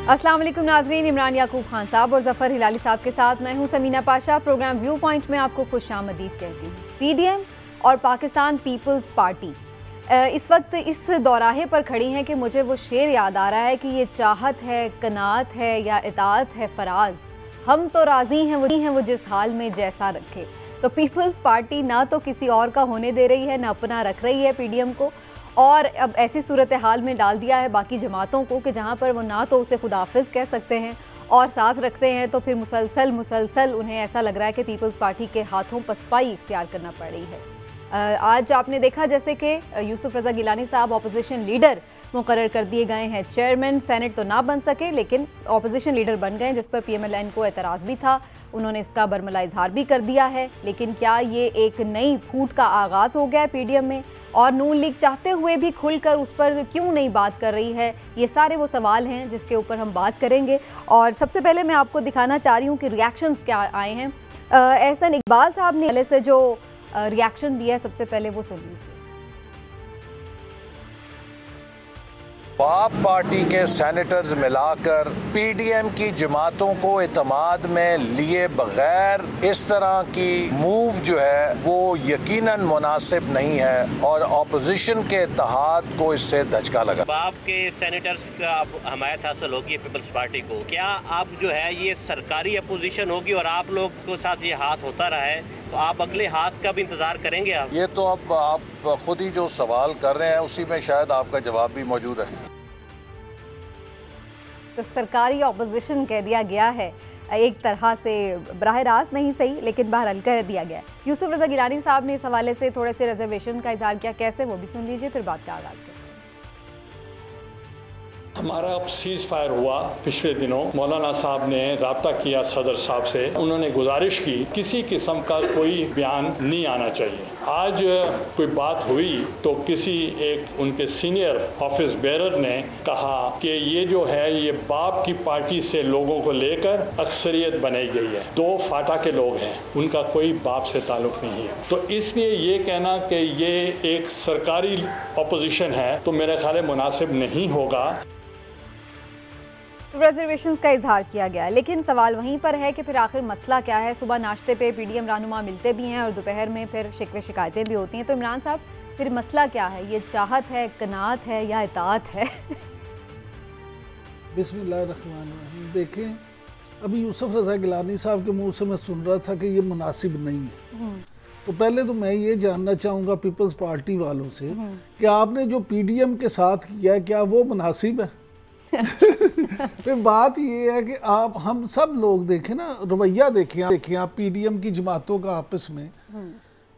अस्सलाम वालेकुम नाजरीन, इमरान याकूब खान साहब और ज़फ़र हिलाली साहब के साथ मैं हूं Samina Pasha. Programme viewpoint में आपको खुशामदीद कहती हूँ। पीडीएम और पाकिस्तान पीपल्स पार्टी इस वक्त इस दौराहे पर खड़ी हैं कि मुझे वो शेर याद आ रहा है कि ये चाहत है, कनात है या इताअत है फराज, हम तो राज़ी हैं वो जिस हाल में जैसा रखे। तो पीपल्स पार्टी ना तो किसी और का होने दे रही है, ना अपना रख रही है पीडीएम को, और अब ऐसी सूरत हाल में डाल दिया है बाकी जमातों को कि जहाँ पर वो ना तो उसे खुदाफिज कह सकते हैं और साथ रखते हैं तो फिर मुसलसल उन्हें ऐसा लग रहा है कि पीपल्स पार्टी के हाथों पसपाई इख्तियार करना पड़ रही है। आज आपने देखा जैसे कि यूसुफ रज़ा गिलानी साहब ऑपोजिशन लीडर मुकर्रर कर दिए गए हैं। चेयरमैन सेनेट तो ना बन सके लेकिन ऑपोजिशन लीडर बन गए, जिस पर पीएमएलएन को एतराज़ भी था, उन्होंने इसका बरमला इजहार भी कर दिया है। लेकिन क्या ये एक नई फूट का आगाज़ हो गया है पीडीएम में, और नून लीग चाहते हुए भी खुलकर उस पर क्यों नहीं बात कर रही है? ये सारे वो सवाल हैं जिसके ऊपर हम बात करेंगे। और सबसे पहले मैं आपको दिखाना चाह रही हूँ कि रिएक्शंस क्या आए हैं। एहसन इकबाल साहब ने पहले से जो रिएक्शन दिया है, सबसे पहले वो सुन लीजिए। बाप पार्टी के सेनेटर्स मिलाकर पीडीएम की जमातों को इत्तेमाद में लिए बगैर इस तरह की मूव जो है वो यकीनन मुनासिब नहीं है और ऑपोजिशन के इत्तेहाद को इससे धचका लगा। बाप के सेनेटर्स का हमायत हासिल होगी पीपल्स पार्टी को। क्या आप जो है ये सरकारी अपोजिशन होगी और आप लोग के साथ ये हाथ होता रहा है तो आप अगले हाथ का भी इंतजार करेंगे? आप ये तो अब आप खुद ही जो सवाल कर रहे हैं उसी में शायद आपका जवाब भी मौजूद है। तो सरकारी ऑपोजिशन कह दिया गया है, एक तरह से बराह रास्त नहीं सही लेकिन बहरहाल कर दिया गया है। यूसुफ रज़ा गिलानी साहब ने इस हवाले से थोड़े से रिजर्वेशन का इजहार किया, कैसे वो भी सुन लीजिए, फिर बात का आगाज़ करते हैं। हमारा सीज फायर हुआ पिछले दिनों, मौलाना साहब ने राब्ता किया सदर साहब से, उन्होंने गुजारिश की किसी किस्म का कोई बयान नहीं आना चाहिए। आज कोई बात हुई तो किसी एक उनके सीनियर ऑफिस बेरर ने कहा कि ये जो है ये बाप की पार्टी से लोगों को लेकर अक्सरियत बनाई गई है, 2 फाटा के लोग हैं, उनका कोई बाप से ताल्लुक नहीं है। तो इसलिए ये कहना कि ये एक सरकारी ऑपोजिशन है तो मेरे ख्याल में मुनासिब नहीं होगा। रिजर्वेशंस का इजहार किया गया, लेकिन सवाल वहीं पर है कि फिर आखिर मसला क्या है? सुबह नाश्ते पे पीडीएम रहनुमा मिलते भी हैं और दोपहर में फिर शिकवे शिकायतें भी होती हैं। तो इमरान साहब, फिर मसला क्या है? ये चाहत है, कनात है या इताअत है? बिस्मिल्लाहिर्रहमानिर्रहीम। देखें, अभी यूसुफ रज़ा गिलानी साहब के मुंह से मैं सुन रहा था कि ये मुनासिब नहीं है। तो पहले तो मैं ये जानना चाहूँगा पीपल्स पार्टी वालों से कि आपने जो पीडीएम के साथ किया क्या वो मुनासिब है? फिर बात ये है कि हम सब लोग देखें ना, रवैया देखें आप पीडीएम की जमातों का आपस में।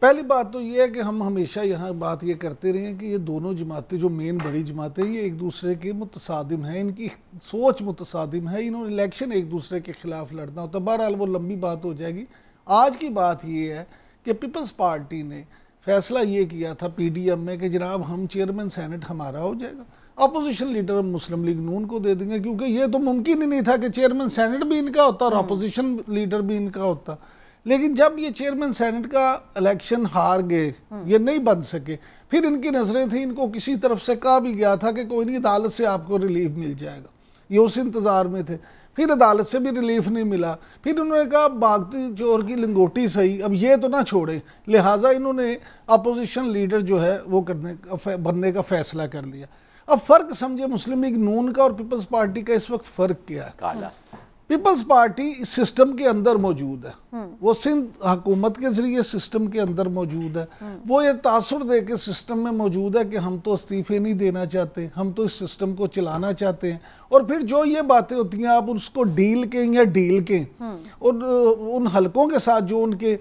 पहली बात तो ये है कि हम हमेशा यहाँ बात ये करते रहे हैं कि ये दोनों जमातें जो मेन बड़ी जमातें ये एक दूसरे के मुतसादिम हैं, इनकी सोच मुतसादिम है, इन्होंने इलेक्शन एक दूसरे के खिलाफ लड़ना होता है। बहरहाल वो लंबी बात हो जाएगी। आज की बात ये है कि पीपल्स पार्टी ने फैसला ये किया था पीडीएम में कि जनाब हम चेयरमैन सेनेट हमारा हो जाएगा, अपोजिशन लीडर मुस्लिम लीग नून को दे देंगे, क्योंकि ये तो मुमकिन ही नहीं था कि चेयरमैन सेनेट भी इनका होता और अपोजिशन लीडर भी इनका होता। लेकिन जब ये चेयरमैन सेनेट का इलेक्शन हार गए, ये नहीं बन सके, फिर इनकी नजरें थी, इनको किसी तरफ से कहा भी गया था कि कोई नहीं अदालत से आपको रिलीफ मिल जाएगा, ये उस इंतजार में थे। फिर अदालत से भी रिलीफ नहीं मिला, फिर उन्होंने कहा भागती चोर की लंगोटी सही, अब ये तो ना छोड़े, लिहाजा इन्होंने अपोजिशन लीडर जो है वो बनने का फैसला कर लिया। अब फर्क समझे मुस्लिम लीग नून का और पीपल्स पार्टी का इस वक्त फर्क क्या है? पीपल्स पार्टी इस सिस्टम के अंदर मौजूद है, वो सिंध हुकूमत के जरिए सिस्टम के अंदर मौजूद है, वो ये तासुर दे के सिस्टम में मौजूद है कि हम तो इस्तीफे नहीं देना चाहते, हम तो इस सिस्टम को चलाना चाहते हैं। और फिर जो ये बातें होती हैं आप उसको डील के या डील के और उन हलकों के साथ जो उनके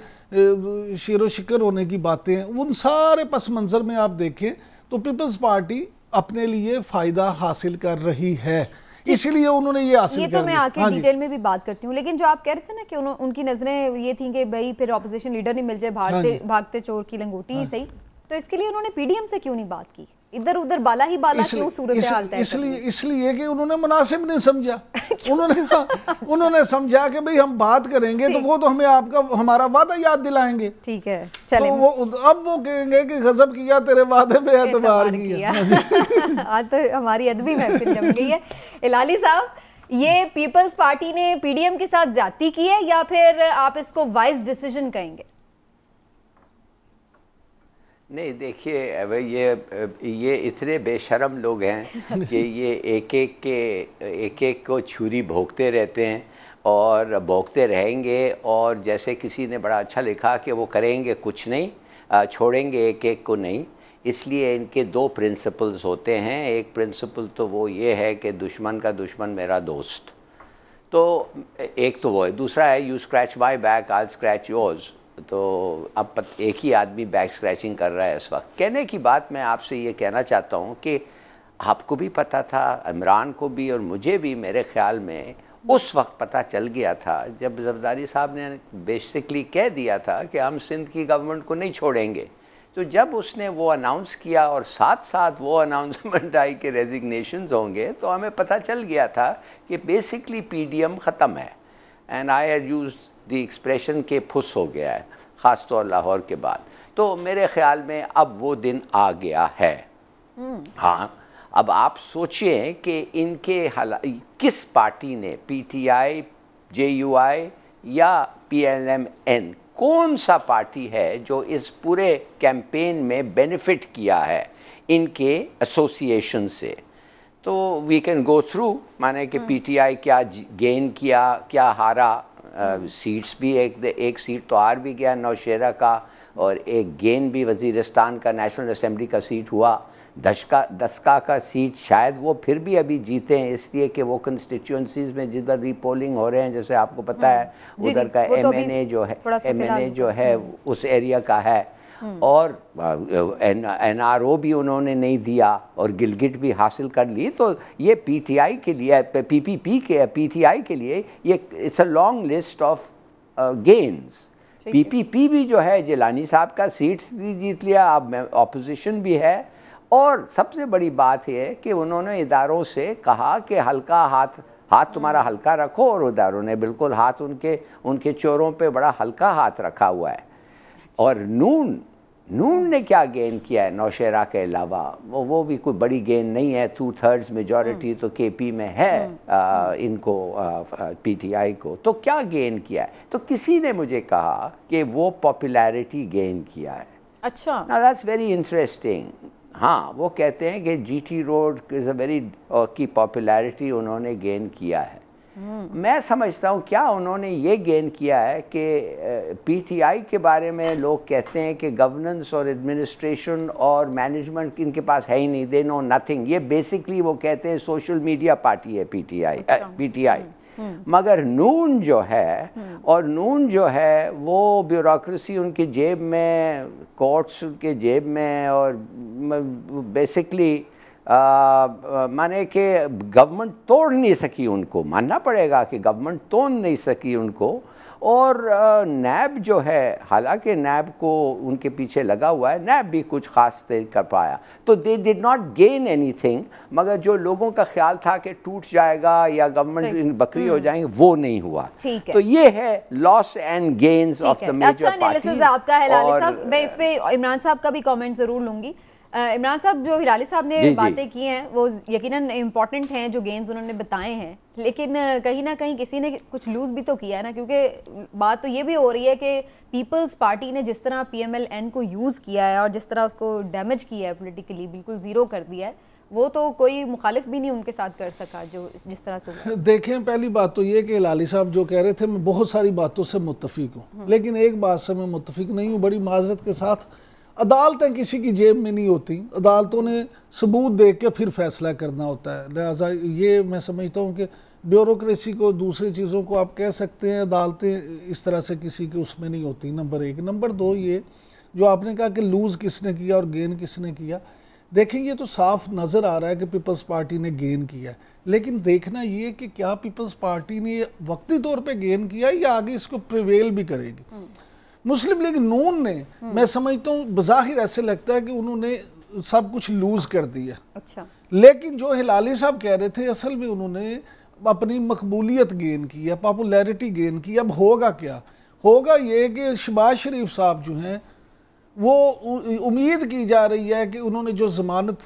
शेरो शिकर होने की बातें हैं, उन सारे पस मंजर में आप देखें तो पीपल्स पार्टी अपने लिए फायदा हासिल कर रही है, इसीलिए उन्होंने ये हासिल ये तो मैं आके डिटेल में भी बात करती हूँ। लेकिन जो आप कह रहे थे ना कि उनकी नजरें ये थी कि भाई फिर ऑपोजिशन लीडर नहीं मिल जाए, भागते चोर की लंगोटी ही सही, तो इसके लिए उन्होंने पीडीएम से क्यों नहीं बात की? इधर उधर बाला ही बाला क्यों सूरत हाल तय? इसलिए कि उन्होंने मुनासिब नहीं समझा। उन्होंने समझा कि भाई हम बात करेंगे तो वो तो हमें आपका हमारा वादा याद दिलाएंगे। ठीक है, चले तो अब वो कहेंगे कि गजब किया तेरे वादे पे एतबार किया। आज तो हमारी अदबी महफिल जम गई है। हिलाली साहब, ये पीपल्स पार्टी ने पीडीएम के साथ ज्यादती की है या फिर आप इसको वाइज डिसीजन कहेंगे? नहीं, देखिए ये इतने बेशर्म लोग हैं कि ये एक एक को छुरी भोंकते रहते हैं और भोंकते रहेंगे। और जैसे किसी ने बड़ा अच्छा लिखा कि वो करेंगे कुछ नहीं, छोड़ेंगे एक एक को नहीं। इसलिए इनके दो प्रिंसिपल्स होते हैं। एक प्रिंसिपल तो वो ये है कि दुश्मन का दुश्मन मेरा दोस्त, तो एक तो वो है। दूसरा है you scratch my back I scratch yours. तो अब एक ही आदमी बैक स्क्रैचिंग कर रहा है इस वक्त। कहने की बात मैं आपसे ये कहना चाहता हूँ कि आपको भी पता था, इमरान को भी और मुझे भी मेरे ख्याल में उस वक्त पता चल गया था जब जरदारी साहब ने बेसिकली कह दिया था कि हम सिंध की गवर्नमेंट को नहीं छोड़ेंगे। तो जब उसने वो अनाउंस किया और साथ साथ वो अनाउंसमेंट आई कि रेजिग्नेशंस होंगे, तो हमें पता चल गया था कि बेसिकली पीडीएम ख़त्म है। And I had used the expression के फुस हो गया है, ख़ासतौर लाहौर के बाद। तो मेरे ख्याल में अब वो दिन आ गया है। हाँ, अब आप सोचिए कि इनके किस पार्टी ने, पीटीआई, जेयूआई या पीएलएमएन, कौन सा पार्टी है जो इस पूरे कैंपेन में बेनिफिट किया है इनके एसोसिएशन से? तो वी कैन गो थ्रू, माने कि पीटीआई क्या गेन किया, क्या हारा। सीट्स भी एक सीट तो हार भी गया नौशेरा का, और एक गेन भी वजीरिस्तान का नेशनल असेंबली का सीट हुआ। दसका का सीट शायद वो फिर भी अभी जीते हैं, इसलिए कि वो कंस्टिट्यूंसीज में जिधर रीपोलिंग हो रहे हैं, जैसे आपको पता है उधर का एमएनए जो है उस एरिया का है। और एनआरओ भी उन्होंने नहीं दिया और गिलगिट भी हासिल कर ली। तो ये पीटीआई के लिए, पीटीआई के लिए ये it's a long list of gains. PPP भी जो है जिलानी साहब का सीट भी जीत लिया, अब ऑपोजिशन भी है। और सबसे बड़ी बात यह है कि उन्होंने इदारों से कहा कि हल्का हाथ तुम्हारा हल्का रखो, और इदारों ने बिल्कुल हाथ उनके चोरों पे बड़ा हल्का हाथ रखा हुआ है। और नून ने क्या गेन किया है नौशेरा के अलावा? वो भी कोई बड़ी गेन नहीं है। 2/3 मेजॉरिटी तो केपी में है इनको, पीटीआई को। तो क्या गेन किया है? तो किसी ने मुझे कहा कि वो पॉपुलैरिटी गेन किया है। अच्छा, नाउ दैट्स वेरी इंटरेस्टिंग। हाँ, वो कहते हैं कि GT road is a very की पॉपुलैरिटी उन्होंने गेन किया है। मैं समझता हूँ क्या उन्होंने ये गेन किया है कि पीटीआई के बारे में लोग कहते हैं कि गवर्नेंस और एडमिनिस्ट्रेशन और मैनेजमेंट इनके पास है ही नहीं, दे नो नथिंग। ये बेसिकली वो कहते हैं सोशल मीडिया पार्टी है पीटीआई। मगर नून जो है, और नून जो है वो ब्यूरोक्रेसी उनकी जेब में, कोर्ट्स उनके जेब में, और बेसिकली माने कि गवर्नमेंट तोड़ नहीं सकी उनको, मानना पड़ेगा कि गवर्नमेंट तोड़ नहीं सकी उनको। और नैब जो है, हालांकि नैब को उनके पीछे लगा हुआ है, नैब भी कुछ खास कर पाया। तो they did not gain anything. मगर जो लोगों का ख्याल था कि टूट जाएगा या गवर्नमेंट बकरी हो जाएंगे, वो नहीं हुआ। तो ये है loss and gains of the major parties. आपका हिलाली साहब, मैं इस पे इमरान साहब का भी कमेंट जरूर लूंगी। इमरान साहब, जो हिलाली साहब ने बातें की हैं वो यकीनन इम्पॉर्टेंट हैं, जो गेम्स उन्होंने बताए हैं, लेकिन कहीं ना कहीं किसी ने कुछ लूज भी तो किया है ना, क्योंकि बात तो ये भी हो रही है कि पीपल्स पार्टी ने जिस तरह पीएमएलएन को यूज़ किया है और जिस तरह उसको डैमेज किया है, पॉलिटिकली बिल्कुल ज़ीरो कर दिया है, वो तो कोई मुखालिफ भी नहीं उनके साथ कर सका जो जिस तरह से। देखें, पहली बात तो ये कि हिलाली साहब जो कह रहे थे, मैं बहुत सारी बातों से मुत्तफिक हूँ, लेकिन एक बात से मैं मुत्तफिक नहीं हूँ, बड़ी माजरत के साथ। अदालतें किसी की जेब में नहीं होती, अदालतों ने सबूत देख के फिर फैसला करना होता है। लिहाजा ये मैं समझता हूँ कि ब्यूरोक्रेसी को, दूसरी चीज़ों को आप कह सकते हैं, अदालतें इस तरह से किसी के उसमें नहीं होती, नंबर एक। नंबर दो, ये जो आपने कहा कि लूज़ किसने किया और गेन किसने किया, देखें ये तो साफ नज़र आ रहा है कि पीपल्स पार्टी ने गेन किया है, लेकिन देखना ये कि क्या पीपल्स पार्टी ने वक्ती तौर पे गेन किया या आगे इसको प्रिवेल भी करेगी। मुस्लिम लीग नून ने, मैं समझता हूँ बज़ाहिर ऐसे लगता है कि उन्होंने सब कुछ लूज कर दिया। अच्छा, लेकिन जो हिलाली साहब कह रहे थे, असल में उन्होंने अपनी मकबूलियत गेन की है, पॉपुलैरिटी गेन की। अब होगा क्या? होगा ये कि शहबाज शरीफ साहब जो हैं, वो उम्मीद की जा रही है कि उन्होंने जो जमानत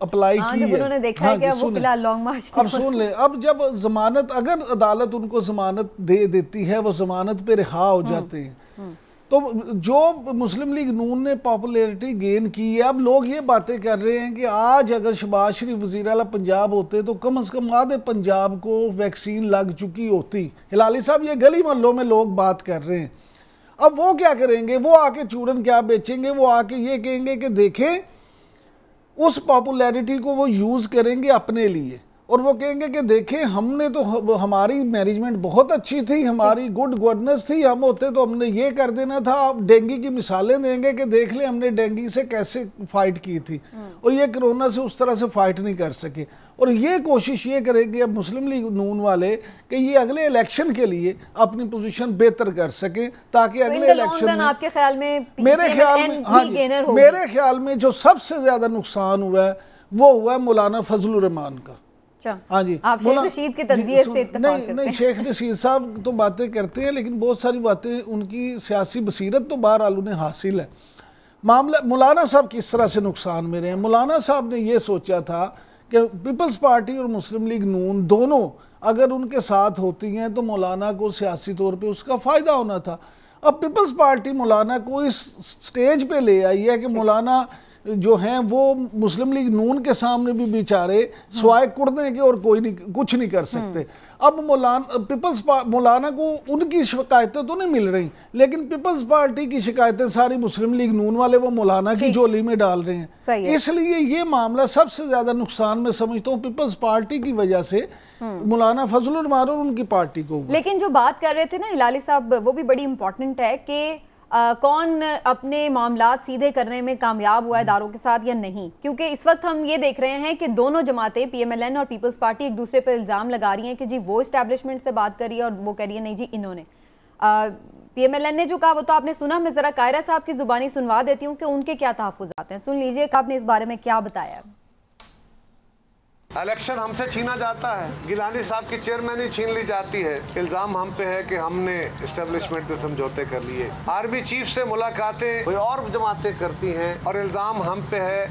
अप्लाई की है। उन्होंने देखा है कि वो फिलहाल लॉन्ग मार्च। अब सुन ले, अब जब जमानत, अगर अदालत उनको जमानत दे देती है, वो जमानत पे रिहा हो जाते हैं, तो जो मुस्लिम लीग नून ने पॉपुलैरिटी गेन की है, अब लोग ये बातें कर रहे हैं कि आज अगर शहबाज शरीफ वज़ीर आला पंजाब होते तो कम से कम आधे पंजाब को वैक्सीन लग चुकी होती। हिलाली साहब, ये गली मोहल्लों में लोग बात कर रहे हैं। अब वो क्या करेंगे, वो आके चूरन क्या बेचेंगे, वो आके ये कहेंगे कि देखें, उस पॉपुलैरिटी को वो यूज़ करेंगे अपने लिए, और वो कहेंगे कि देखें हमने तो, हमारी मैनेजमेंट बहुत अच्छी थी, हमारी गुड गवर्नेंस थी, हम होते तो हमने ये कर देना था। आप डेंगू की मिसालें देंगे कि देख ले हमने डेंगू से कैसे फाइट की थी, और ये कोरोना से उस तरह से फाइट नहीं कर सके। और ये कोशिश ये करेंगे अब मुस्लिम लीग नून वाले कि ये अगले इलेक्शन के लिए अपनी पोजीशन बेहतर कर सके, ताकि अगले इलेक्शन में, आपके ख्याल में, मेरे ख्याल में, हाँ जी, मेरे ख्याल में जो सबसे ज्यादा नुकसान हुआ है वो हुआ मौलाना फजलुर रहमान का। हाँ जी, आप शेख रशीद के तज़किये से इत्तेफाक करते हैं? नहीं, शेख रशीद साहब तो बातें करते हैं, लेकिन बहुत सारी बातें उनकी सियासी बसीरत तो बहरहाल उन्हें हासिल है। मामला मौलाना साहब किस तरह से नुकसान में रहे हैं। मौलाना साहब ने ये सोचा था कि पीपल्स पार्टी और मुस्लिम लीग नून दोनों अगर उनके साथ होती हैं तो मौलाना को सियासी तौर पे उसका फ़ायदा होना था। अब पीपल्स पार्टी मौलाना को इस स्टेज पे ले आई है कि मौलाना जो हैं वो मुस्लिम लीग नून के सामने भी बेचारे स्वाय कुड़ने के और कोई नहीं, कुछ नहीं कर सकते। अब मौलाना को उनकी शिकायतें तो नहीं मिल रही, लेकिन पीपल्स पार्टी की शिकायतें सारी मुस्लिम लीग नून वाले वो मौलाना की झोली में डाल रहे हैं। इसलिए ये मामला सबसे ज्यादा नुकसान मैं समझता हूँ पीपल्स पार्टी की वजह से मौलाना फजलुर रहमान और उनकी पार्टी को। लेकिन जो बात कर रहे थे ना हिलाली साहब, वो भी बड़ी इंपॉर्टेंट है कि कौन अपने मामलात सीधे करने में कामयाब हुआ है इदारों के साथ या नहीं, क्योंकि इस वक्त हम ये देख रहे हैं कि दोनों जमातें PMLN और पीपल्स पार्टी एक दूसरे पर इल्ज़ाम लगा रही हैं कि जी वो इस्टेब्लिशमेंट से बात करी है और वो कह रही है नहीं जी इन्होंने। PMLN ने जो कहा वो तो आपने सुना, मैं ज़रा कायरा साहब की ज़ुबानी सुनवा देती हूँ कि उनके क्या तहफ़्फ़ुज़ात हैं। सुन लीजिए कि आपने इस बारे में क्या बताया। इलेक्शन हमसे छीना जाता है, गिलानी साहब की चेयरमैनी छीन ली जाती है। इल्जाम हम पे है कि हमने एस्टेब्लिशमेंट से समझौते कर लिए। आर्मी चीफ से मुलाकातें कोई और जमातें करती हैं और इल्जाम हम पे है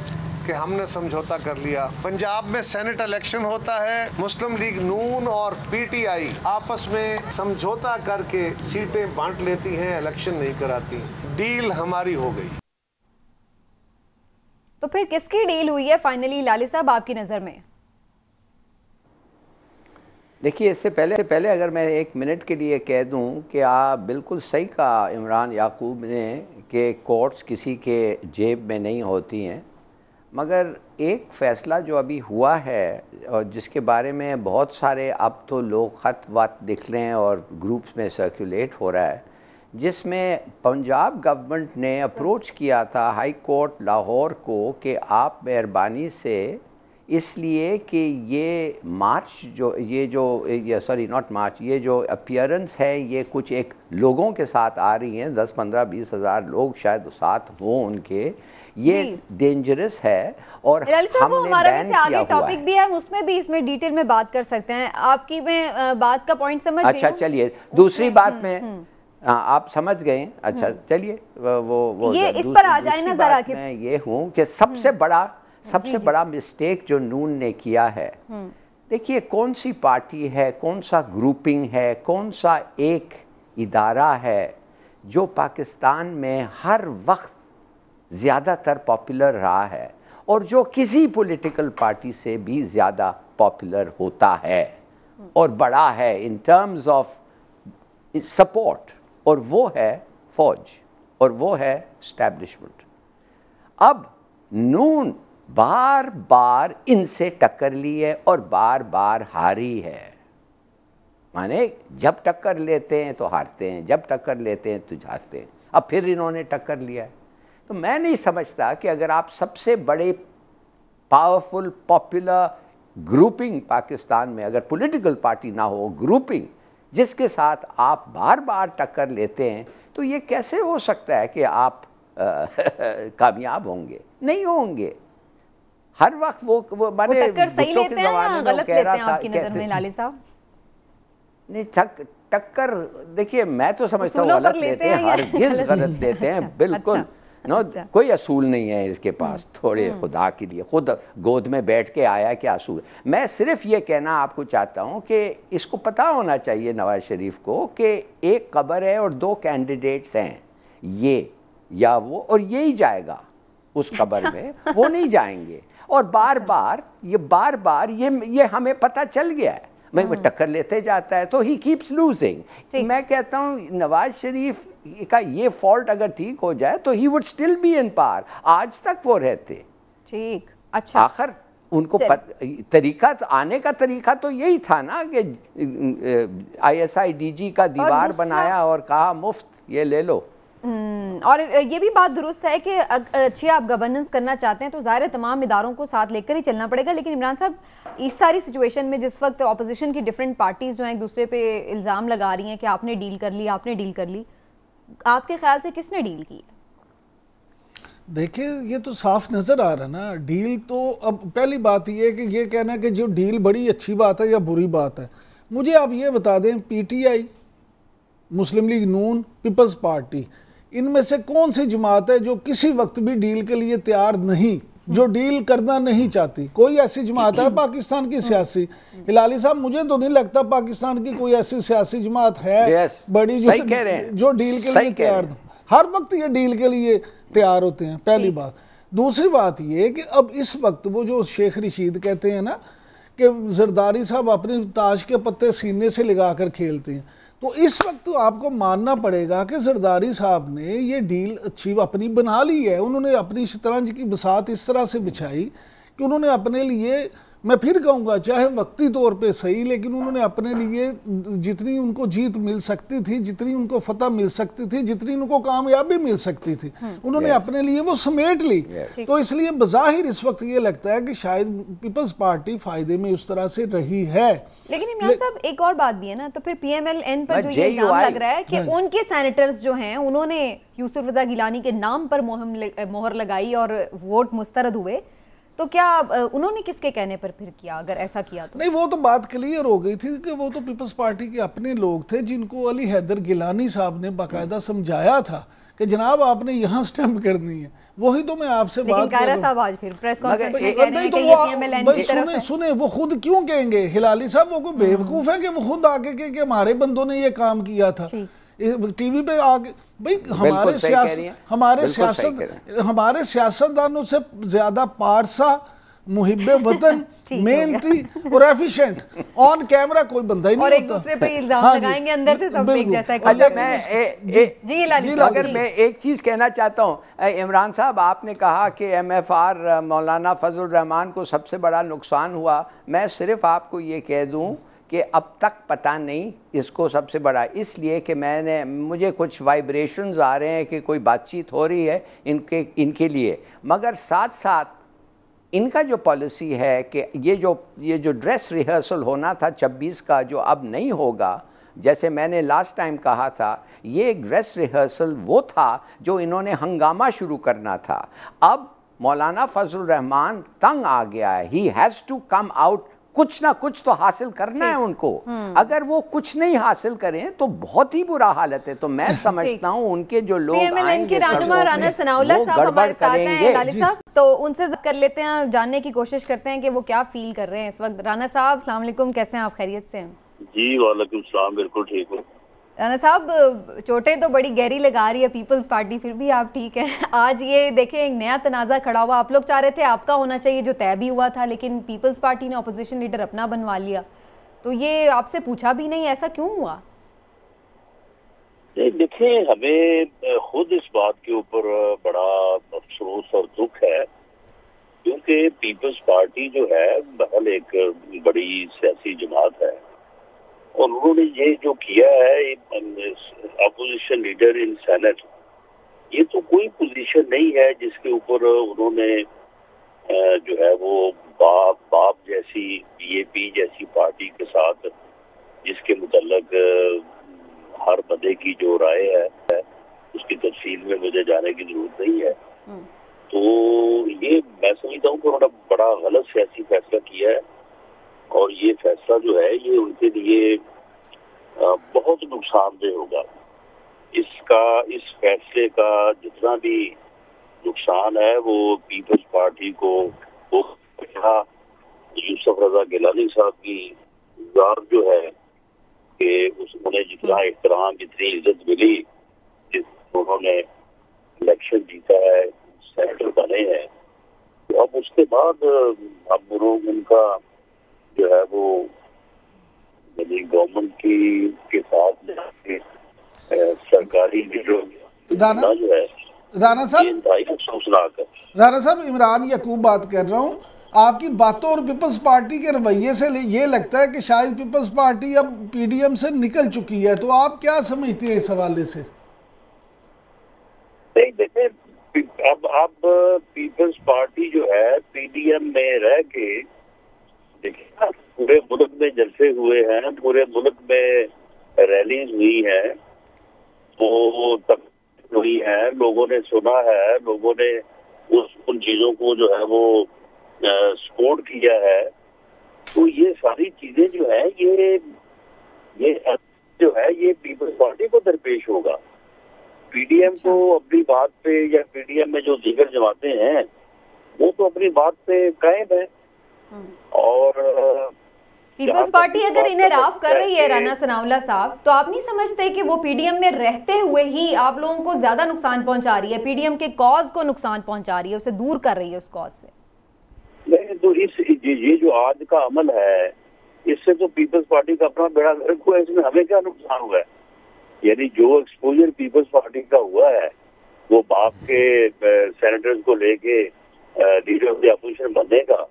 कि हमने समझौता कर लिया। पंजाब में सेनेट इलेक्शन होता है, मुस्लिम लीग नून और PTI आपस में समझौता करके सीटें बांट लेती हैं, इलेक्शन नहीं कराती। डील हमारी हो गई। तो फिर किसकी डील हुई है फाइनली लाली साहब आपकी नजर में? देखिए, इससे पहले अगर मैं एक मिनट के लिए कह दूं कि आप बिल्कुल सही कहा इमरान याकूब ने कि कोर्ट्स किसी के जेब में नहीं होती हैं, मगर एक फ़ैसला जो अभी हुआ है और जिसके बारे में बहुत सारे अब तो लोग ख़त वत दिख रहे हैं और ग्रुप्स में सर्कुलेट हो रहा है, जिसमें पंजाब गवर्नमेंट ने अप्रोच किया था हाई कोर्ट लाहौर को कि आप मेहरबानी से, इसलिए कि ये मार्च ये जो अपीयरेंस है ये कुछ एक लोगों के साथ आ रही हैं, 10, 15, 20 हज़ार लोग शायद साथ हों उनके, ये डेंजरस है। और हमारा में से आगे टॉपिक भी है, उसमें भी इसमें डिटेल में बात कर सकते हैं। आपकी मैं बात का पॉइंट समझ गई। अच्छा चलिए, दूसरी बात में आप समझ गए। अच्छा चलिए, वो ये इस पर आ जाए ना जरा। मैं ये हूँ कि सबसे बड़ा मिस्टेक जो नून ने किया है, देखिए कौन सी पार्टी है, कौन सा ग्रुपिंग है, कौन सा एक इदारा है जो पाकिस्तान में हर वक्त ज़्यादातर पॉपुलर रहा है और जो किसी पॉलिटिकल पार्टी से भी ज़्यादा पॉपुलर होता है और बड़ा है इन टर्म्स ऑफ सपोर्ट, और वो है फौज और वो है एस्टैब्लिशमेंट। अब नून बार बार इनसे टक्कर ली है और बार बार हारी है। माने जब टक्कर लेते हैं तो हारते हैं, जब टक्कर लेते हैं तो हारते हैं। अब फिर इन्होंने टक्कर लिया है। तो मैं नहीं समझता कि अगर आप सबसे बड़े पावरफुल पॉपुलर ग्रुपिंग पाकिस्तान में, अगर पॉलिटिकल पार्टी ना हो, ग्रुपिंग जिसके साथ आप बार बार टक्कर लेते हैं, तो ये कैसे हो सकता है कि आप कामयाब होंगे? नहीं होंगे। हर वक्त वो माने टक्कर सही लेते हैं या गलत लेते हैं आपकी नजर में लाली साहब? नहीं, टक्कर देखिए मैं तो समझता हूँ गलत लेते हैं, हरगिज़ गलत लेते हैं, बिल्कुल। नो कोई असूल नहीं है इसके पास, थोड़े खुदा के लिए खुद गोद में बैठ के आया क्या असूल। मैं सिर्फ ये कहना आपको चाहता हूँ कि इसको पता होना चाहिए नवाज शरीफ को कि एक कब्र है और 2 कैंडिडेट्स हैं, ये या वो, और यही जाएगा उस कब्र में, वो नहीं जाएंगे। और बार बार ये हमें पता चल गया है, भाई वो टक्कर लेते जाता है तो ही कीप्स लूजिंग। मैं कहता हूँ नवाज शरीफ का ये फॉल्ट अगर ठीक हो जाए तो he would still be in power, आज तक वो रहते। ठीक, अच्छा, आखिर उनको तरीका तो आने का तरीका तो यही था ना कि ISI DG का दीवार बनाया और कहा मुफ्त ये ले लो। और ये भी बात दुरुस्त है कि अच्छी आप गवर्नेंस करना चाहते हैं तो ज़ाहिर है तमाम इदारों को साथ लेकर ही चलना पड़ेगा। लेकिन इमरान साहब, इस सारी सिचुएशन में जिस वक्त ऑपोजिशन की डिफरेंट पार्टीज जो हैं एक दूसरे पे इल्ज़ाम लगा रही हैं कि आपने डील कर ली, आपने डील कर ली, आपके ख्याल से किसने डील की? देखिए ये तो साफ नज़र आ रहा है ना, डील तो अब पहली बात ये है कि ये कहना कि जो डील बड़ी अच्छी बात है या बुरी बात है, मुझे आप ये बता दें PTI, मुस्लिम लीग नून, पीपल्स पार्टी, इनमें से कौन सी जमात है जो किसी वक्त भी डील के लिए तैयार नहीं, जो डील करना नहीं चाहती? कोई ऐसी जमात है पाकिस्तान की सियासी? हिलाली साहब, मुझे तो नहीं लगता पाकिस्तान की कोई ऐसी सियासी जमात है बड़ी जो डील के लिए तैयार। हर वक्त ये डील के लिए तैयार होते हैं, पहली बात। दूसरी बात ये कि अब इस वक्त वो जो शेख रशीद कहते हैं ना कि जरदारी साहब अपने ताश के पत्ते सीने से लगा कर खेलते हैं, तो इस वक्त तो आपको मानना पड़ेगा कि जरदारी साहब ने ये डील अच्छी अपनी बना ली है। उन्होंने अपनी शतरंज की बसात इस तरह से बिछाई कि उन्होंने अपने लिए, मैं फिर कहूँगा चाहे वक्ती तौर पे सही, लेकिन उन्होंने अपने लिए जितनी उनको जीत मिल सकती थी, जितनी उनको फतह मिल सकती थी, जितनी उनको कामयाबी मिल सकती थी, उन्होंने अपने लिए वो समेट ली। तो इसलिए बज़ाहिर इस वक्त ये लगता है कि शायद पीपल्स पार्टी फायदे में उस तरह से रही है। लेकिन इमरान साहब एक और बात भी है ना, तो फिर PMLN पर जो ये इल्जाम लग रहा है कि उनके सेनेटर्स जो हैं उन्होंने यूसुफ रजा गिलानी के नाम पर मोहर लगाई और वोट मुस्तरद हुए, तो क्या उन्होंने किसके कहने पर फिर किया? अगर ऐसा किया तो नहीं, वो तो बात क्लियर हो गई थी कि वो तो पीपल्स पार्टी के अपने लोग थे जिनको अली हैदर गिलानी साहब ने बाकायदा समझाया था कि जनाब आपने यहाँ स्टैम्प करनी है। वही तो मैं आपसे बात कर रहा हूँ। आज फिर प्रेस कॉन्फ्रेंस में कह रहे हैं कि ये PMLN की तरफ है। सुने वो खुद क्यों कहेंगे? हिलाली साहब वो कोई बेवकूफ है कि वो खुद आके कहे कि हमारे बंदों ने ये काम किया था, टीवी पे आगे। भाई हमारे सियासतदानों से ज्यादा पारसा, मुहिब्बे वतन, मेहनती और एफिशिएंट ऑन कैमरा कोई बंदा ही नहीं और एक दूसरे पे इल्जाम लगाएंगे अंदर से सब एक जैसा है। अगर मैं एक चीज कहना चाहता हूँ इमरान साहब, आपने कहा कि MFR मौलाना फजल रहमान को सबसे बड़ा नुकसान हुआ। मैं सिर्फ आपको ये कह दूं कि अब तक पता नहीं इसको सबसे बड़ा, इसलिए कि मुझे कुछ वाइब्रेशंस आ रहे हैं कि कोई बातचीत हो रही है इनके लिए, मगर साथ साथ इनका जो पॉलिसी है कि ये जो ड्रेस रिहर्सल होना था 26 का, जो अब नहीं होगा, जैसे मैंने लास्ट टाइम कहा था, ये एक ड्रेस रिहर्सल वो था जो इन्होंने हंगामा शुरू करना था। अब मौलाना फजल रहमान तंग आ गया है, he has to come out, कुछ ना कुछ तो हासिल करना है उनको। अगर वो कुछ नहीं हासिल करें तो बहुत ही बुरा हालत है। तो मैं समझता हूँ उनके जो लोग आएंगे राना सनाउल्लाह साहब हमारे साथ हैं, लाली साहब, तो उनसे कर लेते हैं, जानने की कोशिश करते हैं कि वो क्या फील कर रहे हैं इस वक्त। राना साहब अस्सलाम वालेकुम, कैसे हैं आप? खैरियत से हैं? जी वालेकुम सलाम, बिल्कुल ठीक हूँ। राना साहब चोटें तो बड़ी गहरी लगा रही है पीपल्स पार्टी, फिर भी आप ठीक हैं। आज ये देखें एक नया तनाज़ा खड़ा हुआ, आप लोग चाह रहे थे आपका होना चाहिए जो तय भी हुआ था, लेकिन पीपल्स पार्टी ने अपोजिशन लीडर अपना बनवा लिया, तो ये आपसे पूछा भी नहीं, ऐसा क्यों हुआ? देखें, हमें खुद इस बात के ऊपर बड़ा अफसोस और दुख है, क्योंकि पीपल्स पार्टी जो है बहल एक बड़ी सियासी जमात है और उन्होंने ये जो किया है अपोजिशन लीडर इन सेनेट, ये तो कोई पोजीशन नहीं है जिसके ऊपर उन्होंने जो है वो बाप जैसी PAP जैसी पार्टी के साथ, जिसके मुतल्लक हर बंदे की जो राय है उसकी तफसील में मुझे जाने की जरूरत नहीं है। तो ये मैं समझता हूँ कि उन्होंने बड़ा गलत सियासी फैसला किया है और ये फैसला जो है ये उनके लिए बहुत नुकसानदेह होगा। इस फैसले का जितना भी नुकसान है वो पीपल्स पार्टी को वो यूसुफ रजा गिलानी साहब की गुजार जो है कि उन्होंने जितना एहतराम जितनी इज्जत मिली, उन्होंने इलेक्शन जीता है, सेनेटर बने हैं, तो अब उसके बाद अब लोग उनका जो है वो यानी गवर्नमेंट के साथ सरकारी जो है राणा साहब, अफसोसनाक है। राणा साहब, इमरान यकूब बात कर रहा हूँ। आपकी बातों और पीपल्स पार्टी के रवैये से ये लगता है कि शायद पीपल्स पार्टी अब पीडीएम से निकल चुकी है, तो आप क्या समझते हैं इस हवाले से? नहीं, देखिए अब पीपल्स पार्टी जो है पीडीएम में रह के देखिए पूरे मुल्क में जलसे हुए हैं, पूरे मुल्क में रैलीज हुई हैं, वो तक हुई है, लोगों ने सुना है, लोगों ने उन चीजों को जो है वो सपोर्ट किया है। तो ये सारी चीजें जो है ये जो है ये पीपल्स पार्टी को दरपेश होगा। पीडीएम को अपनी बात पे या पीडीएम में जो दीगर जमातें हैं वो तो अपनी बात पे कायम है। और पीपल्स पार्टी अगर इन्हें राफ कर रही है राना सनाउल्लाह साहब, तो आप नहीं समझते कि वो पीडीएम में रहते हुए ही आप लोगों को ज्यादा नुकसान पहुंचा रही है, पीडीएम के कॉज को नुकसान पहुंचा रही है, उसे दूर कर रही है उस कॉज से? नहीं, तो ये जो आज का अमल है इससे तो पीपल्स पार्टी का अपना बेड़ा गर्क हुआ है, इसमें हमें क्या नुकसान हुआ है? यानी जो एक्सपोजर पीपल्स पार्टी का हुआ है वो बाप के सेनेटर्स को लेके लीडर ऑफ द अपोजिशन बनने का,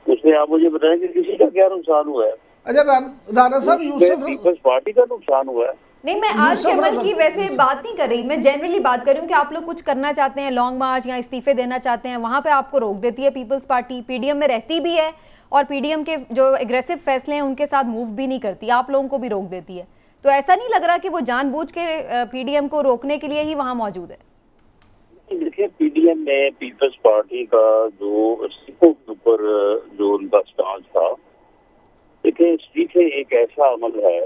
उसमें आप मुझे बताएं कि किसी का क्या नुकसान हुआ है? अच्छा राणा साहब, यूसुफ पीपल्स पार्टी का नुकसान हुआ है। नहीं, मैं आज के अमल की वैसे बात नहीं कर रही, मैं जनरली बात कर रही हूँ कि आप लोग कुछ करना चाहते हैं, लॉन्ग मार्च या इस्तीफे देना चाहते हैं, वहां पे आपको रोक देती है पीपल्स पार्टी, पीडीएम में रहती भी है और पीडीएम के जो एग्रेसिव फैसले हैं उनके साथ मूव भी नहीं करती, आप लोगों को भी रोक देती है। तो ऐसा नहीं लग रहा कि वो जानबूझ के पीडीएम को रोकने के लिए ही वहां मौजूद है? देखिए, पीडीएम में पीपल्स पार्टी का जो इस्तीफों के ऊपर जो उनका स्टांस था, देखिए इस्तीफे एक ऐसा अमल है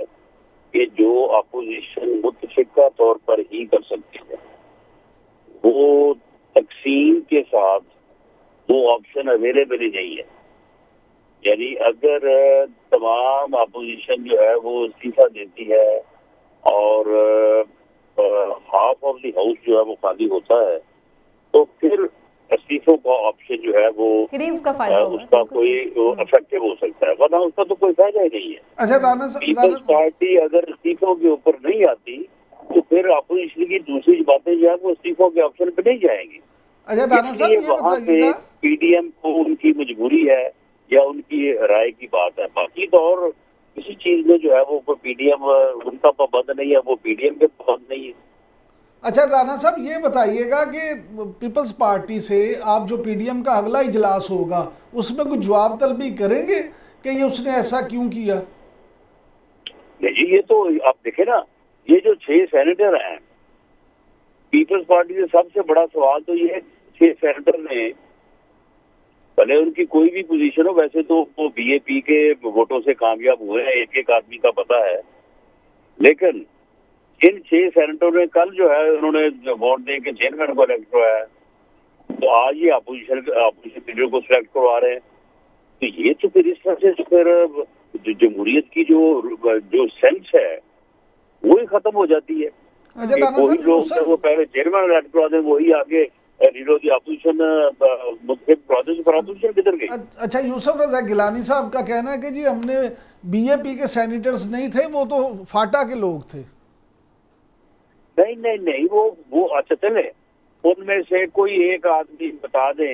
कि जो अपोजिशन मुतफिका तौर पर ही कर सकती है, वो तकसीम के साथ वो ऑप्शन अवेलेबल ही नहीं है। यानी अगर तमाम अपोजिशन जो है वो इस्तीफा देती है और हाफ ऑफ द हाउस जो है वो खाली होता है, तो फिर इस्तीफों का ऑप्शन जो है वो उसका कोई इफेक्टिव हो सकता है, वरना उसका तो कोई फायदा ही नहीं है। अच्छा, पीपल्स पार्टी अगर इस्तीफों के ऊपर नहीं आती तो फिर अपोजिशन की दूसरी बातें जो है वो इस्तीफों के ऑप्शन पे नहीं जाएंगी। अच्छा, वहाँ पे पीडीएम को उनकी मजबूरी है या उनकी राय की बात है, बाकी तो और किसी चीज में जो है वो पीडीएम उनका पाबंद नहीं है, वो पीडीएम के पाबंद नहीं है। अच्छा राणा साहब, ये बताइएगा कि पीपल्स पार्टी से आप जो पीडीएम का अगला इजलास होगा उसमें कुछ जवाब तलबी करेंगे कि ये उसने ऐसा क्यों किया? नहीं, ये तो आप देखे ना, ये जो 6 सेनेटर हैं पीपल्स पार्टी से, सबसे बड़ा सवाल तो ये 6 सेनेटर ने, भले उनकी कोई भी पोजीशन हो, वैसे तो वो बीएपी के वोटों से कामयाब हुए हैं, एक एक आदमी का पता है, लेकिन इन 6 सेनेटरों ने कल जो है उन्होंने वोट दे के चेयरमैन को इलेक्ट करवाया, तो आज ये अपोजिशन लीडर को सिलेक्ट करवा रहे हैं। तो ये तो फिर इस तरह से फिर जमहूरियत की जो सेंस है वो ही खत्म हो जाती है। कोई लोग वो पहले चेयरमैन इलेक्ट करवा दें, वही आगे leader of the opposition opposition किधर गई? अच्छा, यूसुफ रजा गिलानी साहब का कहना है कि जी हमने बीएपी के सेनेटर्स नहीं थे, वो तो फाटा के लोग थे। नहीं, वो अच्छा चले, उनमें से कोई एक आदमी बता दे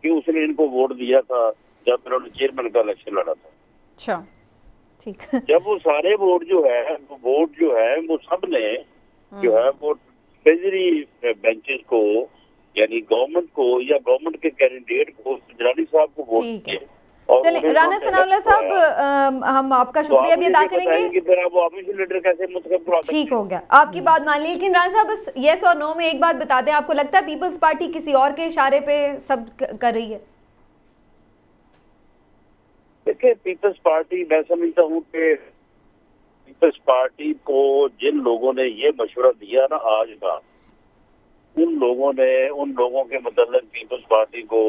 कि उसने इनको वोट दिया था जब उन्होंने चेयरमैन का इलेक्शन लड़ा था। अच्छा, ठीक। जब वो सारे वोट जो है वो सब ने जो है वो ट्रेजरी बेंचेस को यानी गवर्नमेंट को या गवर्नमेंट के कैंडिडेट को गिलानी साहब को वोट दिए। चलिए राना सनाउल्लाह साहब, हम आपका शुक्रिया भी अदा करेंगे कि फिर आप लीडर कैसे मुतकब, ठीक हो गया, आपकी बात मान ली। लेकिन राना साहब बस यस और नो में एक बात बता दें, आपको लगता है पीपल्स पार्टी किसी और के इशारे पे सब कर रही है? देखिए, पीपल्स पार्टी, मैं समझता हूँ कि पीपल्स पार्टी को जिन लोगों ने ये मशवरा दिया ना आज का, उन लोगों के मतलब पीपल्स पार्टी को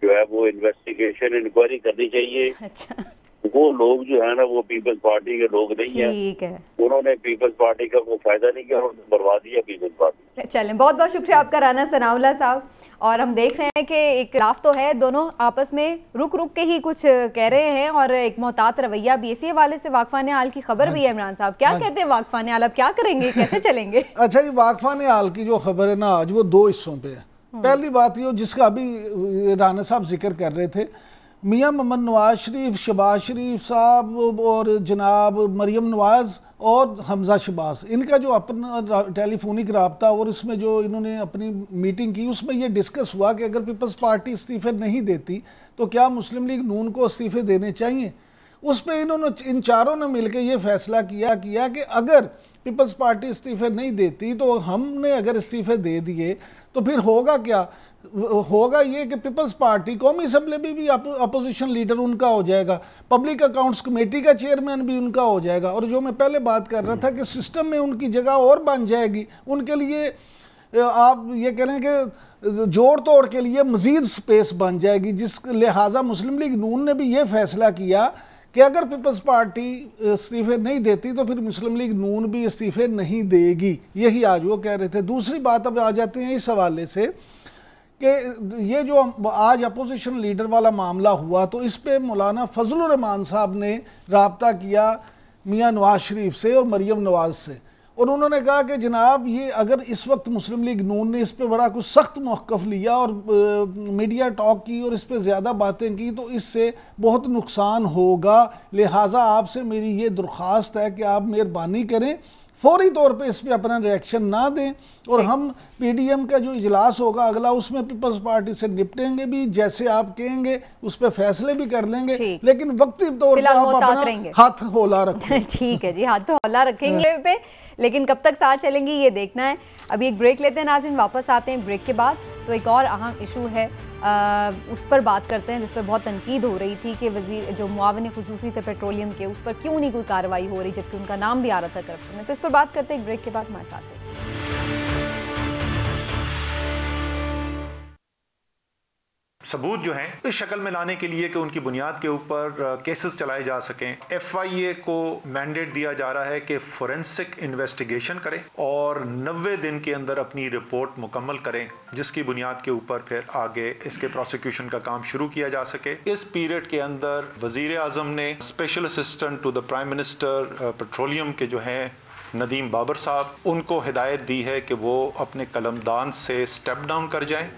जो है वो इन्वेस्टिगेशन इंक्वायरी करनी चाहिए। अच्छा। वो लोग जो है ना वो पीपल्स पार्टी के लोग नहीं है। ठीक है, उन्होंने पीपल्स पार्टी का कोई फायदा नहीं किया, उन्होंने बर्बाद किया पीपल्स पार्टी। चलें, बहुत बहुत शुक्रिया आपका राना सनाउल्लाह साहब। और हम देख रहे हैं कि इख्तिलाफ तो है, दोनों आपस में रुक रुक के ही कुछ कह रहे हैं और एक मोहतात रवैया भी। इसी हवाले से वाकफान हाल की खबर भी है। इमरान साहब क्या कहते हैं वाकफान हाल, अब क्या करेंगे, कैसे चलेंगे? अच्छा, ये वाकफान हाल की जो खबर है ना आज वो दो हिस्सों पे है। पहली बात ये जिसका अभी राना साहब जिक्र कर रहे थे, मियां मोहम्मद नवाज शरीफ, शहबाज शरीफ साहब और जनाब मरियम नवाज और हमजा शहबाज, इनका जो अपना टेलीफोनिक रब्ता और इसमें जो इन्होंने अपनी मीटिंग की उसमें ये डिस्कस हुआ कि अगर पीपल्स पार्टी इस्तीफे नहीं देती तो क्या मुस्लिम लीग नून को इस्तीफे देने चाहिए। उस पर इन्होंने इन चारों ने मिलकर ये फैसला किया कि अगर पीपल्स पार्टी इस्तीफे नहीं देती तो हमने अगर इस्तीफे दे दिए तो फिर होगा क्या, होगा ये कि पीपल्स पार्टी कौमी असम्बली में भी अपोजिशन लीडर उनका हो जाएगा, पब्लिक अकाउंट्स कमेटी का चेयरमैन भी उनका हो जाएगा, और जो मैं पहले बात कर रहा था कि सिस्टम में उनकी जगह और बन जाएगी। उनके लिए आप ये कह रहे हैं कि जोड़ तोड़ के लिए मजीद स्पेस बन जाएगी, जिस लिहाजा मुस्लिम लीग नून ने भी ये फैसला किया कि अगर पीपल्स पार्टी इस्तीफे नहीं देती तो फिर मुस्लिम लीग नून भी इस्तीफे नहीं देगी। यही आज वो कह रहे थे। दूसरी बात अब आ जाती है इस हवाले से कि ये जो आज अपोजिशन लीडर वाला मामला हुआ तो इस पे मौलाना फजलुर रहमान साहब ने रब्ता किया मियां नवाज शरीफ से और मरियम नवाज से, और उन्होंने कहा कि जनाब ये अगर इस वक्त मुस्लिम लीग नून ने इस पे बड़ा कुछ सख्त मौक़िफ़ लिया और मीडिया टॉक की और इस पे ज़्यादा बातें की तो इससे बहुत नुकसान होगा, लिहाजा आपसे मेरी ये दरख्वास्त है कि आप मेहरबानी करें फौरी तौर पे इस पे अपना रिएक्शन ना दें, और हम पीडीएम का जो इजलास होगा अगला उसमें पीपल्स पार्टी से निपटेंगे भी, जैसे आप कहेंगे उस पर फैसले भी कर लेंगे, लेकिन वक्ती तौर पर आप अपना हाथ होला रखें। ठीक है जी, हाथ तो होला रखेंगे पे, लेकिन कब तक साथ चलेंगी ये देखना है। अभी एक ब्रेक लेते हैं नाज़रीन, वापस आते हैं ब्रेक के बाद। तो एक और अहम इशू है, उस पर बात करते हैं जिस पर बहुत तनकीद हो रही थी कि वज़ीर जो मुआविन खुसूसी थे पेट्रोलियम के, उस पर क्यों नहीं कोई कार्रवाई हो रही जबकि उनका नाम भी आ रहा था करप्शन में। तो इस पर बात करते हैं एक ब्रेक के बाद। हमारे साथ सबूत जो हैं इस शक्ल में लाने के लिए कि उनकी बुनियाद के ऊपर केसेस चलाए जा सकें, FIA को मैंडेट दिया जा रहा है कि फोरेंसिक इन्वेस्टिगेशन करें और 90 दिन के अंदर अपनी रिपोर्ट मुकम्मल करें, जिसकी बुनियाद के ऊपर फिर आगे इसके प्रोसिक्यूशन का काम शुरू किया जा सके। इस पीरियड के अंदर वजीर आजम ने special assistant to the prime minister petroleum के जो हैं नदीम बाबर साहब, उनको हिदायत दी है कि वो अपने कलमदान से स्टेप डाउन कर जाएं।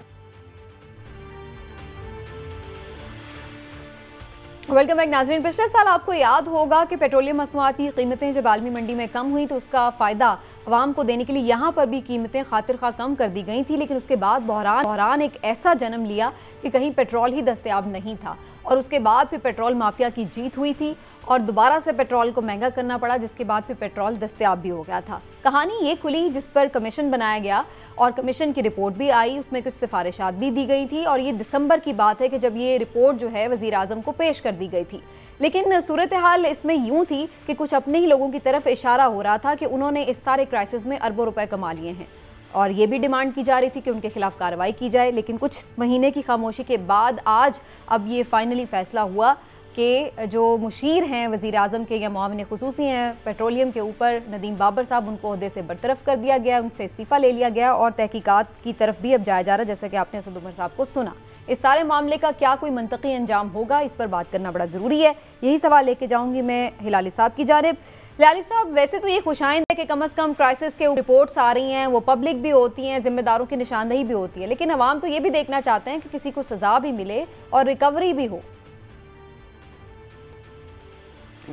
वेलकम बैक नाज़रीन। पिछले साल आपको याद होगा कि पेट्रोलियम मसनूआत की कीमतें जब आलमी मंडी में कम हुई तो उसका फ़ायदा अवाम को देने के लिए यहाँ पर भी कीमतें खातिर खा कम कर दी गई थी, लेकिन उसके बाद बहरान एक ऐसा जन्म लिया कि कहीं पेट्रोल ही दस्तयाब नहीं था, और उसके बाद फिर पेट्रोल माफिया की जीत हुई थी और दोबारा से पेट्रोल को महंगा करना पड़ा, जिसके बाद फिर पेट्रोल दस्तयाब भी हो गया था। कहानी ये खुली जिस पर कमीशन बनाया गया और कमीशन की रिपोर्ट भी आई, उसमें कुछ सिफारिशात भी दी गई थी, और ये दिसंबर की बात है कि जब ये रिपोर्ट जो है वज़ीर आज़म को पेश कर दी गई थी। लेकिन सूरत हाल इसमें यूँ थी कि कुछ अपने ही लोगों की तरफ इशारा हो रहा था कि उन्होंने इस सारे क्राइसिस में अरबों रुपए कमा लिए हैं, और ये भी डिमांड की जा रही थी कि उनके खिलाफ कार्रवाई की जाए। लेकिन कुछ महीने की खामोशी के बाद आज अब ये फाइनली फैसला हुआ कि जो मुशीर हैं वज़ीर आज़म के या मुआविन खुसूसी हैं पेट्रोलियम के ऊपर नदीम बाबर साहब, उनको ओहदे से बरतरफ कर दिया गया, उनसे इस्तीफ़ा ले लिया गया और तहकीकात की तरफ भी अब जाया जा रहा है, जैसा कि आपने असद उमर साहब को सुना। इस सारे मामले का क्या कोई मंतकी अंजाम होगा, इस पर बात करना बड़ा ज़रूरी है। यही सवाल लेके जाऊँगी मैं हिलाली साहब की जानिब। हिलाली साहब, वैसे तो ये खुशाइंद है कि कम अज़ कम क्राइसिस के रिपोर्ट्स आ रही हैं, वो पब्लिक भी होती हैं, जिम्मेदारों की निशानदेही भी होती है, लेकिन अवाम तो ये भी देखना चाहते हैं कि किसी को सज़ा भी मिले और रिकवरी भी हो।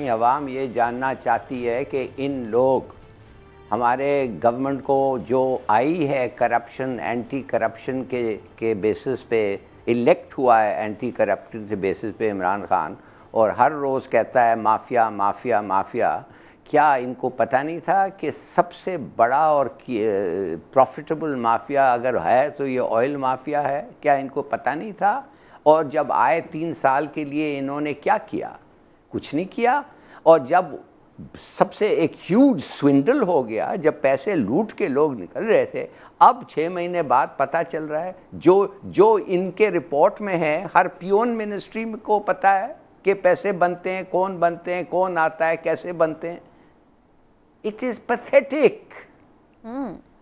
अवाम ये जानना चाहती है कि इन लोग हमारे गवर्नमेंट को जो आई है करप्शन एंटी करप्शन के बेसिस पे इलेक्ट हुआ है, एंटी करप्शन के बेसिस पे इमरान खान, और हर रोज़ कहता है माफिया माफिया माफिया, क्या इनको पता नहीं था कि सबसे बड़ा और प्रॉफिटेबल माफिया अगर है तो ये ऑयल माफिया है? क्या इनको पता नहीं था? और जब आए 3 साल के लिए इन्होंने क्या किया? कुछ नहीं किया। और जब सबसे एक ह्यूज स्विंडल हो गया जब पैसे लूट के लोग निकल रहे थे। अब 6 महीने बाद पता चल रहा है, जो इनके रिपोर्ट में है, हर पियोन मिनिस्ट्री को पता है कि पैसे बनते हैं, कौन आता है, कैसे बनते हैं। It is pathetic.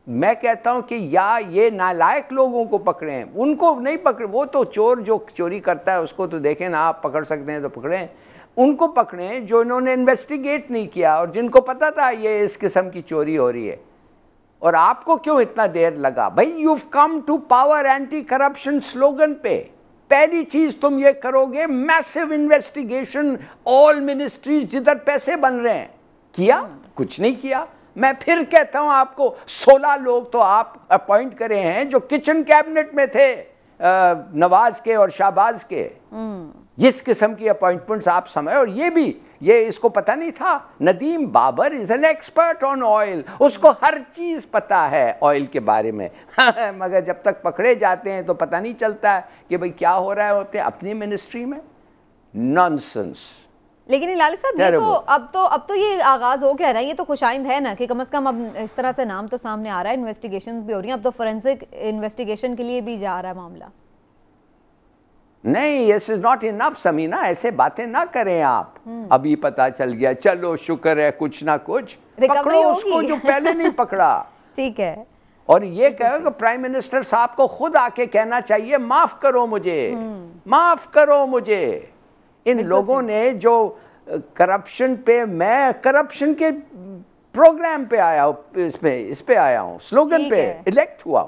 मैं कहता हूं कि या ये नालायक लोगों को पकड़ें, उनको नहीं पकड़े, वो तो चोर जो चोरी करता है उसको तो देखें ना, आप पकड़ सकते हैं तो पकड़ें, उनको पकड़ें जो इन्होंने इन्वेस्टिगेट नहीं किया और जिनको पता था ये इस किस्म की चोरी हो रही है। और आपको क्यों इतना देर लगा भाई? you've come to power anti corruption slogan पे पहली चीज तुम ये करोगे मैसिव इन्वेस्टिगेशन ऑल मिनिस्ट्रीज जिधर पैसे बन रहे हैं। किया? कुछ नहीं किया। मैं फिर कहता हूं आपको, 16 लोग तो आप अपॉइंट करे हैं जो किचन कैबिनेट में थे, नवाज के और शाहबाज के। जिस किस्म की अपॉइंटमेंट्स आप समय, और ये इसको पता नहीं था। Nadeem Babar is an expert on oil, उसको हर चीज पता है ऑयल के बारे में मगर जब तक पकड़े जाते हैं तो पता नहीं चलता है कि भाई क्या हो रहा है अपनी मिनिस्ट्री में। नॉनसेंस। लेकिन लाली साहब, ये तो अब तो ये आगाज हो गया ना, ये तो खुशाइंद है ना कि कम से कम अब इस तरह से नाम तो सामने आ रहा है, इन्वेस्टिगेशंस भी हो रही हैं, अब तो फोरेंसिक इन्वेस्टिगेशन के लिए भी जा रहा है मामला। नहीं, this is not enough Samina, ऐसे बातें ना करें आप। अभी पता चल गया, चलो शुक्र है कुछ ना कुछ, पकड़ो उसको जो पहले नहीं पकड़ा। ठीक है। और ये कहो कि प्राइम मिनिस्टर साहब को खुद आके कहना चाहिए माफ करो मुझे, माफ करो मुझे। इन लोगों ने जो करप्शन पे, मैं करप्शन के प्रोग्राम पे आया हूं, इस पे आया हूं, स्लोगन पे इलेक्ट हुआ।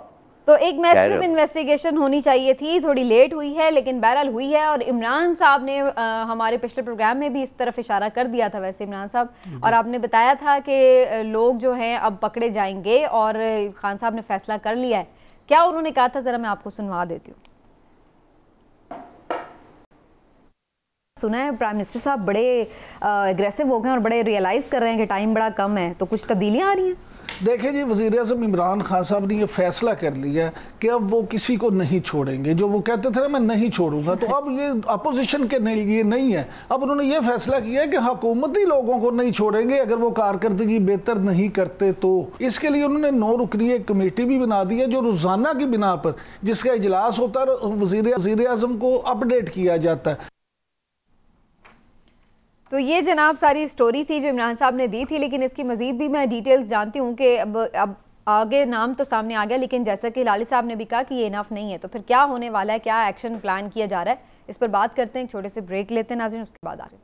तो एक मैसिव इन्वेस्टिगेशन होनी चाहिए थी, थोड़ी लेट हुई है लेकिन बहरहाल हुई है। और इमरान साहब ने हमारे पिछले प्रोग्राम में भी इस तरफ इशारा कर दिया था वैसे इमरान साहब, और आपने बताया था कि लोग जो हैं अब पकड़े जाएंगे और खान साहब ने फैसला कर लिया है। क्या उन्होंने कहा था, जरा मैं आपको सुनवा देती हूँ। सुना है प्राइम मिनिस्टर साहब बड़े एग्रेसिव हो गए और बड़े रियलाइज कर रहे हैं कि टाइम बड़ा कम है, तो कुछ तब्दीलियां आ रही हैं। देखिए जी, वज़ीर आज़म इमरान खान साहब ने ये फैसला कर लिया कि अब वो किसी को नहीं छोड़ेंगे। जो वो कहते थे ना मैं नहीं छोड़ूंगा, तो अब ये अपोजिशन के लिए नहीं है। अब उन्होंने ये फैसला किया कि हुकूमती लोगों को नहीं छोड़ेंगे अगर वो कारकर्दगी बेहतर नहीं करते तो। इसके लिए उन्होंने 9 रुकनी एक कमेटी भी बना दी है जो रोज़ाना की बिना पर जिसका इजलास होता है, वज़ीर आज़म को अपडेट किया जाता है। तो ये जनाब सारी स्टोरी थी जो इमरान साहब ने दी थी, लेकिन इसकी मजीद भी मैं डिटेल्स जानती हूँ कि अब आगे नाम तो सामने आ गया, लेकिन जैसा कि लाली साहब ने भी कहा कि ये इनफ नहीं है, तो फिर क्या होने वाला है, क्या एक्शन प्लान किया जा रहा है, इस पर बात करते हैं। एक छोटे से ब्रेक लेते हैं नाज़रीन, उसके बाद आ रहे हैं।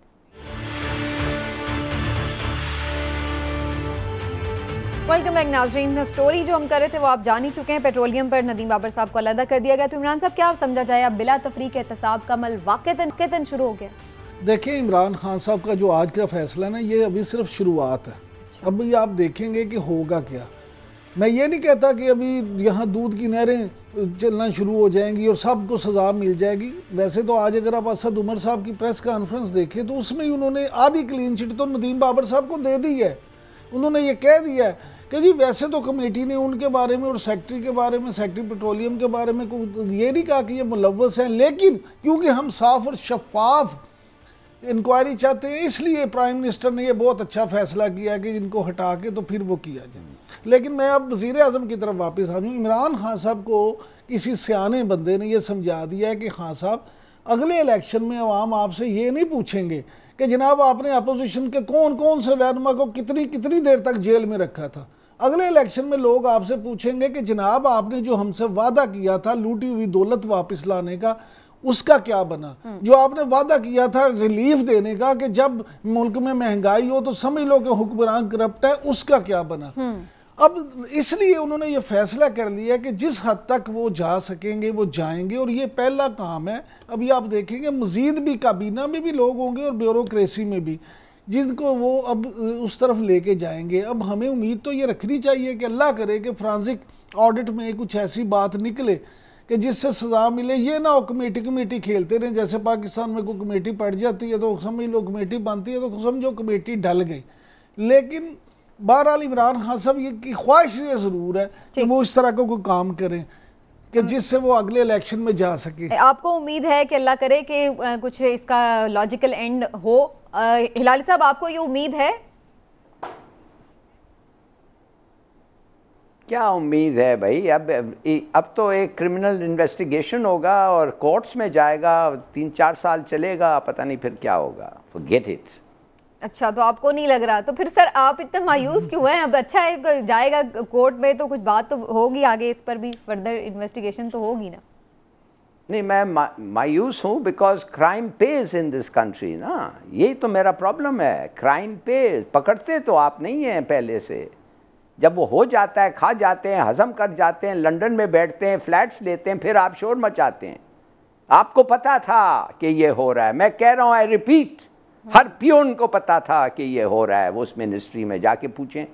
वेलकम बैक नाज़रीन। स्टोरी जो हम कर रहे थे वो आप जान ही चुके हैं। पेट्रोलियम पर नदीम बाबर साहब को अलहदा कर दिया गया, तो इमरान साहब क्या समझा जाए, अब बिला तफरीक एहतसाब का अमल वाक़तन शुरू हो गया? देखिए, इमरान खान साहब का जो आज का फैसला ना, ये अभी सिर्फ शुरुआत है। अभी आप देखेंगे कि होगा क्या। मैं ये नहीं कहता कि अभी यहाँ दूध की नहरें चलना शुरू हो जाएंगी और सबको सज़ा मिल जाएगी। वैसे तो आज अगर आप असद उमर साहब की प्रेस कॉन्फ्रेंस देखें तो उसमें ही उन्होंने आधी क्लीन चिट तो नदीम बाबर साहब को दे दी है। उन्होंने ये कह दिया है कि जी वैसे तो कमेटी ने उनके बारे में और सेक्रेटरी के बारे में, सेक्रेटरी पेट्रोलियम के बारे में ये नहीं कहा कि ये मुलव्वस हैं, लेकिन क्योंकि हम साफ और शफाफ इंक्वायरी चाहते हैं इसलिए प्राइम मिनिस्टर ने ये बहुत अच्छा फैसला किया कि इनको हटा के तो फिर वो किया जाए। लेकिन मैं अब वज़ीर आज़म की तरफ वापस आ जाऊँ। इमरान खान साहब को किसी सियाने बंदे ने ये समझा दिया है कि खान साहब अगले इलेक्शन में अवाम आपसे ये नहीं पूछेंगे कि जनाब आपने अपोजिशन के कौन कौन से रहनुमा को कितनी कितनी देर तक जेल में रखा था। अगले इलेक्शन में लोग आपसे पूछेंगे कि जनाब आपने जो हमसे वादा किया था लूटी हुई दौलत वापस लाने का, उसका क्या बना? जो आपने वादा किया था रिलीफ देने का कि जब मुल्क में महंगाई हो तो समझ लो कि हुक्मरान करप्ट है, उसका क्या बना? अब इसलिए उन्होंने ये फैसला कर लिया कि जिस हद तक वो जा सकेंगे वो जाएंगे, और ये पहला काम है। अभी आप देखेंगे मजीद भी काबीना में भी लोग होंगे और ब्यूरोक्रेसी में भी जिनको वो अब उस तरफ लेके जाएंगे। अब हमें उम्मीद तो ये रखनी चाहिए कि अल्लाह करे कि फ्रांसिक ऑडिट में कुछ ऐसी बात निकले कि जिससे सज़ा मिले। ये ना हो कमेटी खेलते रहे, जैसे पाकिस्तान में कोई कमेटी पड़ जाती है तो समझ लो कमेटी बनती है तो समझो कमेटी ढल गई। लेकिन बहरहाल इमरान खान साहब ये की ख्वाहिश ये ज़रूर है कि वो इस तरह का कोई काम करें कि जिससे वो अगले इलेक्शन में जा सके। आपको उम्मीद है कि अल्लाह करे कि कुछ इसका लॉजिकल एंड हो? हिलाली साहब, आपको ये उम्मीद है? क्या उम्मीद है भाई? अब तो एक क्रिमिनल इन्वेस्टिगेशन होगा और कोर्ट्स में जाएगा, 3-4 साल चलेगा, पता नहीं फिर क्या होगा। Forget it. अच्छा, तो आपको नहीं लग रहा? तो फिर सर आप इतने मायूस क्यों हैं? अब अच्छा है जाएगा कोर्ट में तो कुछ बात तो होगी आगे, इस पर भी फर्दर इन्वेस्टिगेशन तो होगी ना? नहीं, मैं मायूस हूँ because crime page in this country ना, यही तो मेरा प्रॉब्लम है। क्राइम पेज पकड़ते तो आप नहीं हैं पहले से, जब वो हो जाता है, खा जाते हैं, हजम कर जाते हैं, लंदन में बैठते हैं, फ्लैट्स लेते हैं, फिर आप शोर मचाते हैं। आपको पता था कि ये हो रहा है। मैं कह रहा हूं, आई रिपीट, हर पियोन को पता था कि ये हो रहा है, वो उस मिनिस्ट्री में जाके पूछें।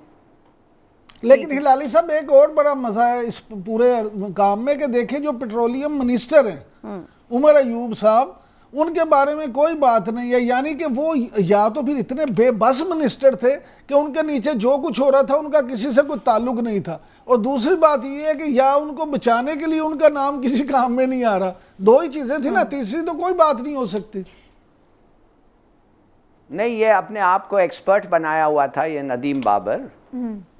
लेकिन हिलाली साहब, एक और बड़ा मजा है इस पूरे काम में कि देखें जो पेट्रोलियम मिनिस्टर हैं उमर अयूब साहब, उनके बारे में कोई बात नहीं है। यानी कि वो या तो फिर इतने बेबस मिनिस्टर थे कि उनके नीचे जो कुछ हो रहा था उनका किसी से कोई ताल्लुक नहीं था, और दूसरी बात ये है कि या उनको बचाने के लिए उनका नाम किसी काम में नहीं आ रहा। दो ही चीजें थी ना, तीसरी तो कोई बात नहीं हो सकती। नहीं, ये अपने आप को एक्सपर्ट बनाया हुआ था ये नदीम बाबर,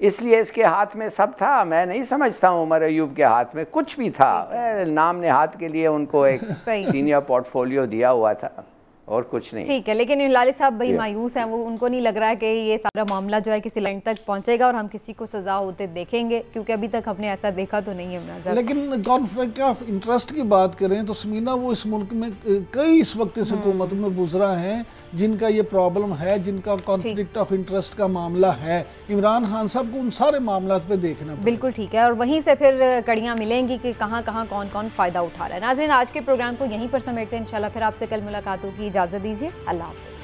इसलिए इसके हाथ में सब था। मैं नहीं समझता हूं उमर अयूब के हाथ में कुछ भी था। नाम ने हाथ के लिए उनको एक सीनियर पोर्टफोलियो दिया हुआ था और कुछ नहीं। ठीक है, लेकिन हिलाली साहब भाई मायूस हैं, वो उनको नहीं लग रहा है कि ये सारा मामला जो है किसी लाइन तक पहुंचेगा और हम किसी को सजा होते देखेंगे, क्योंकि अभी तक हमने ऐसा देखा तो नहीं है। लेकिन कॉन्फ्लिक्ट ऑफ इंटरेस्ट की बात करें तो समीना, वो इस मुल्क में कई इस वक्त इस हुकूमत में गुजरा हैं जिनका ये प्रॉब्लम है, जिनका कॉन्फ्लिक्ट ऑफ इंटरेस्ट का मामला है। इमरान खान साहब को उन सारे मामला पे देखना। बिल्कुल ठीक है, और वहीं से फिर कड़ियाँ मिलेंगी कि कहाँ कहाँ कौन कौन फ़ायदा उठा रहा है। नाज़रीन, आज के प्रोग्राम को यहीं पर समेटते हैं। इंशाल्लाह फिर आपसे कल मुलाकात होगी। इजाज़त दीजिए, अल्लाह हाफ़िज़।